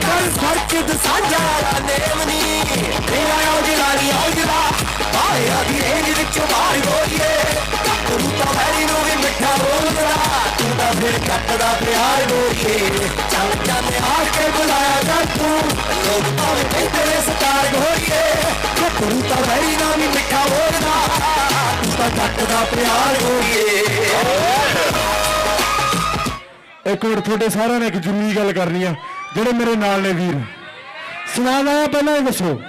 ਕਰ ਸਰਕਤ ਸਾਂਝਾ ਨੇਮ ਨੀ, ਤੇਰਾ ਔਜਲਾ ਨੀ ਔਜਲਾ ਬਾਹਰ ਦੀ ਰੇਂਜ ਵਿੱਚੋਂ ਬਾਹਰ ਗੋਰੀਏ, ਗੱਭਰੂ ਤਾਂ ਵੈਰੀ ਨੂੰ ਵੀ ਮਿੱਠਾ ਬੋਲਦਾ, ਤੂੰ ਤਾਂ ਫਿਰ ਜੱਟ ਦਾ ਪਿਆਰ ਗੋਰੀਏ, ਚੱਲ ਜਾਂਦੇ ਆ ਕੇ ਬੁਲਾਇਆ ਜੱਟ ਤੂੰ, ਲੋਕ ਭਾਵੇਂ ਕਹਿੰਦੇ ਨੇ ਸਤਾਰ ਗੋਰੀਏ, ਗੱਭਰੂ ਤਾਂ ਵੈਰੀ ਨਾਲ ਵੀ ਮਿੱਠਾ ਬੋਲਦਾ, ਤੂੰ ਤਾਂ ਜੱਟ ਦਾ ਪਿਆਰ ਗੋਰੀਏ। ਇੱਕ ਮਿੰਟ ਤੁਹਾਡੇ ਸਾਰਿਆਂ ਨੇ ਇੱਕ ਜ਼ਰੂਰੀ ਗੱਲ ਕਰਨੀ ਆ, ਜਿਹੜੇ ਮੇਰੇ ਨਾਲ ਨੇ ਵੀਰ ਸਵਾਲ ਆਇਆ, ਪਹਿਲਾਂ ਇਹ ਦੱਸੋ।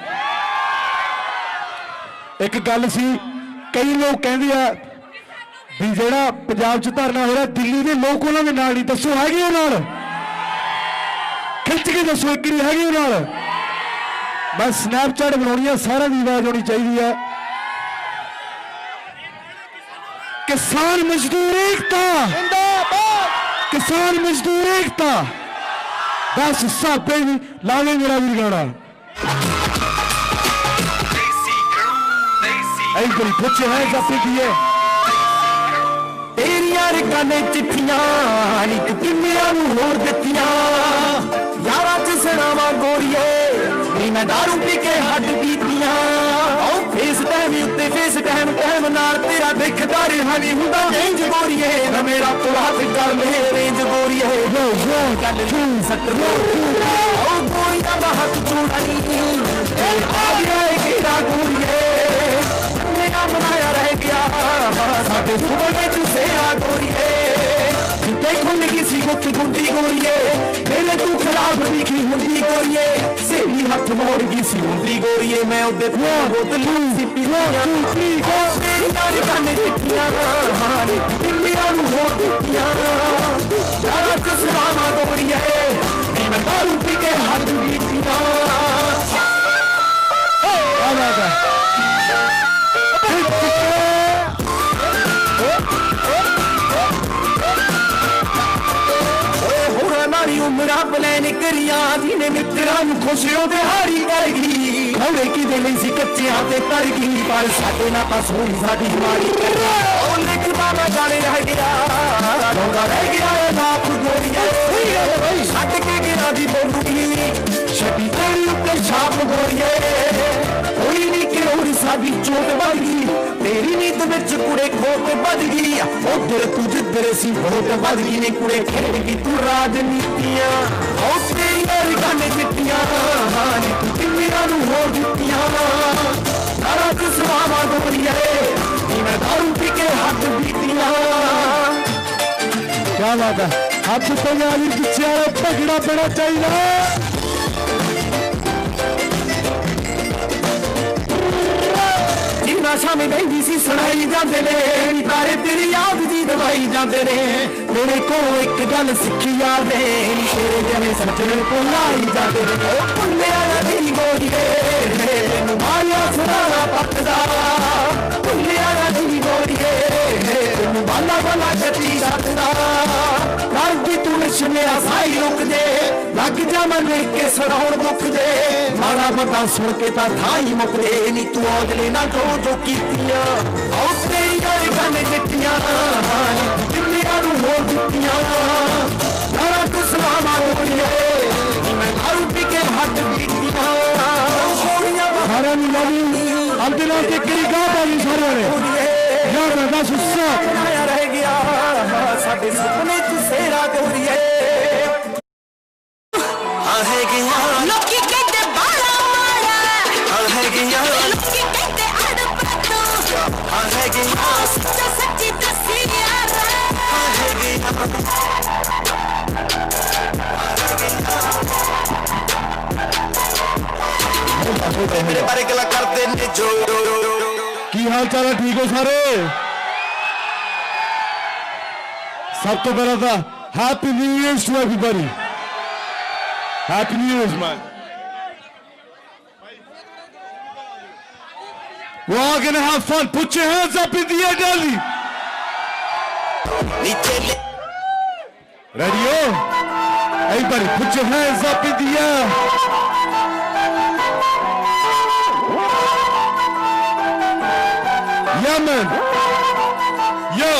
ਇੱਕ ਗੱਲ ਸੀ, ਕਈ ਲੋਕ ਕਹਿੰਦੇ ਆ ਵੀ ਜਿਹੜਾ ਪੰਜਾਬ 'ਚ ਧਰਨਾ ਹੋ ਰਿਹਾ ਦਿੱਲੀ ਦੇ ਲੋਕ ਉਹਨਾਂ ਦੇ ਨਾਲ ਨਹੀਂ, ਦੱਸੋ ਹੈਗੇ ਉਹ ਨਾਲ? ਖਿੱਚ ਕੇ ਦੱਸੋ ਇੱਕ ਵਾਰੀ ਹੈਗੇ ਉਹ ਨਾਲ? ਮੈਂ ਸਨੈਪਚੈਟ ਬਣਾਉਣੀ ਆ, ਸਾਰਿਆਂ ਦੀ ਆਵਾਜ਼ ਹੋਣੀ ਚਾਹੀਦੀ ਆ। किसान मजदूर एकता जिंदाबाद, किसान मजदूर एकता, बस सापे लावे मेरा भी गाना। Everybody put your hands up in the air। तेरियां रगां ने चिट्ठियां निक किन्नियां नूं होर दित्तियां, यारां च सड़ावां गोरीए, नी मैं दारू पी के हट पीतियां, फेस टाइम उत्ते फेस टाइम नाल तेरा देखदा रहा नी हुंदा रेंज गोरीए, ना मेरा तोड़ा ते गल में रेंज गोरीए, गल सट ओ गोरीआं दा हथ चूड़ा नी आ गया घेरा गोरीए, मेरा बनाया रह गया साडे सुबह में सेरा गोरीए, देखो लगी सी गुत्त गुंदी गोरीए, मेरे तू खराब दिखी हुंदी गोरीए, सेरी हथ मोड़ गई सी हुंदी गोरीए, मैं उदे बोतल सी पीतियां, मेरी नाल कन्ने चिट्ठियां हां दिल्लियां नूं होर दित्तियां, यारा च सलामा गोरीए, मैं दारू पी के हट पीतियां। क्या बात है? उमरा प्लैन करिया जिन्हें मित्रा खुशियों दिहाड़ी कर गई, ਹੌਲੇ ਕਿਦੇ ਲਈ ਸੀ ਕੱਚਿਆਂ ਤੇ ਤਰ ਗਈ ਪਰ ਸਾਡੇ ਨਾਲ ਤਾਂ ਸੋਹਣੀ ਸਾਡੀ ਮਾਰੀ ਉਹ ਲਿਖਦਾ ਮੈਂ ਗਾਣੇ ਰਹਿ ਗਿਆ ਰੋਂਦਾ ਰਹਿ ਗਿਆ ਇਹ ਬਾਪ ਗੋਰੀਏ ਛੱਡ ਕੇ ਗਿਰਾ ਦੀ ਬੋਲੂਗੀ ਛੱਡੀ ਤੇਰੀ ਉੱਤੇ ਛਾਪ ਗੋਰੀਏ ਕੋਈ ਨਹੀਂ ਕਿਉਂ ਸਾਡੀ ਚੋਟ ਵੱਧ ਗਈ ਤੇਰੀ ਨੀਂਦ ਵਿੱਚ ਕੁੜੇ ਖੋਟ ਵੱਧ ਗਈ ਉਧਰ ਤੂੰ ਜਿੱਧਰ ਸੀ ਖੋਟ ਵੱਧ ਗਈ ਨੇ ਕੁੜੇ ਖੇਡ ਗਈ ਤੂੰ ਰਾਜਨੀਤੀਆਂ ਉਹ ਤੇਰੀਆਂ ਰਿਗਾਨੇ ਚਿੱਟੀਆਂ ਨੀ ਤੂੰ ਕਿੰਨੀਆਂ ਨੂੰ ਹੋਰ ਦਿੱਤੀਆਂ ਸਾਰਾ ਕਿਸਮਾਂ ਗੋਰੀਏ ਨੀ ਮੈਂ ਦਾਰੂ ਪੀ ਕੇ ਹੱਥ ਬੀਤੀਆਂ ਕਿਆ ਬਾਤ ਹੈ ਹੱਥ ਪੰਜਾਬੀ ਪਿੱਛੇ ਵਾਲਾ ਭਗੜਾ ਬੜਾ ਚਾਹੀਦਾ ਸ਼ਾਮੇ ਬੈਠੀ ਸੀ ਸੁਣਾਈ ਜਾਂਦੇ ਨੇ ਤਾਰੇ ਤੇਰੀ ਯਾਦ ਦੀ ਦਵਾਈ ਜਾਂਦੇ ਨੇ ਮੇਰੇ ਕੋਲ ਇੱਕ ਗੱਲ ਸਿੱਖੀ ਯਾਦ ਏ ਤੇਰੇ ਜਿਵੇਂ ਸੱਜਣ ਕੋਲ ਆਈ ਜਾਂਦੇ ਨੇ ਉਹ ਪੁੱਲਿਆ ਨਹੀਂ ਗੋਰੀਏ ਮੈਨੂੰ ਮਾਰਿਆ ਸੁਣਾਣਾ ਪੱਕਦਾ ਪੁੱਲਿਆ ਨਹੀਂ ਗੋਰੀਏ ਮੈਨੂੰ ਬਾਲਾ ਬਾਲਾ ਛੱਤੀ ਰੱਖਦਾ ਕਰਦੀ ਤੂੰ ਨਸ਼ਮਿਆ ਸਾਈ ਰੁਕ ਜੇ ਲੱਗ ਜਾ ਮਨ ਕੇ ਸਰਾਉਣ ਮੁੱਕ ਜੇ ਮਾੜਾ ਮੋਟਾ ਸੁਣ ਕੇ ਤਾਂ ਥਾਈ ਮੁੱਕਦੇ ਨੀ ਤੂੰ ਔਜਲੇ ਨਾ ਜੋ ਕੀਤੀਆਂ ਉਹ ਤੇਰੀਆਂ ਗਾਣੇ ਦਿੱਤੀਆਂ ਕਿੰਨੀਆਂ ਨੂੰ ਹੋਰ ਦਿੱਤੀਆਂ ਸਾਰਾ ਕੁਸਲਾਮਾ ਗੋਰੀਏ ਮੈਂ ਦਾਰੂ ਪੀ ਕੇ ਹੱਥ ਬੀਤੀਆਂ ਸਾਰਿਆਂ ਨੂੰ ਲਾਵੀ ਅੰਦੇ ਨਾਲ ਤੇ ਕਿਹੜੀ ਗਾਹ ਪਾਈ ਸਾਰਿਆਂ ਨੇ ਯਾਰ ਮੈਂ ਬਸ ਉਸਾ ਬਣਾਇਆ ਰਹਿ ਗਿਆ ਸਾਡੇ ਸੁਪਨੇ ਚ ਸੇਰਾ ਗੋਰੀਏ ਹੈ ਗਿਆ ਲੋਕੀ ਕਹਿੰਦੇ ਬਾਲਾ ਮਾਰਾ ਹੈ ਗਿਆ ਲੋਕੀ ਕਹਿੰਦੇ ਅੜ ਪੱਤੂ ਹੈ ਗਿਆ ਸੱਚੀ ਦੱਸੀ ਯਾਰ ਹੈ ਗਿਆ ਮੇਰੇ ਬਾਰੇ ਗੱਲਾਂ ਕਰਦੇ ਨੇ ਜੋ ਕੀ ਹਾਲ ਚਾਲ ਹੈ ਠੀਕ ਹੋ ਸਾਰੇ ਸਭ ਤੋਂ ਪਹਿਲਾਂ ਤਾਂ happy new year to everybody happy new year man we're all gonna have fun put your hands up in the air Delhi ready everybody put your hands up in the air yeah man yo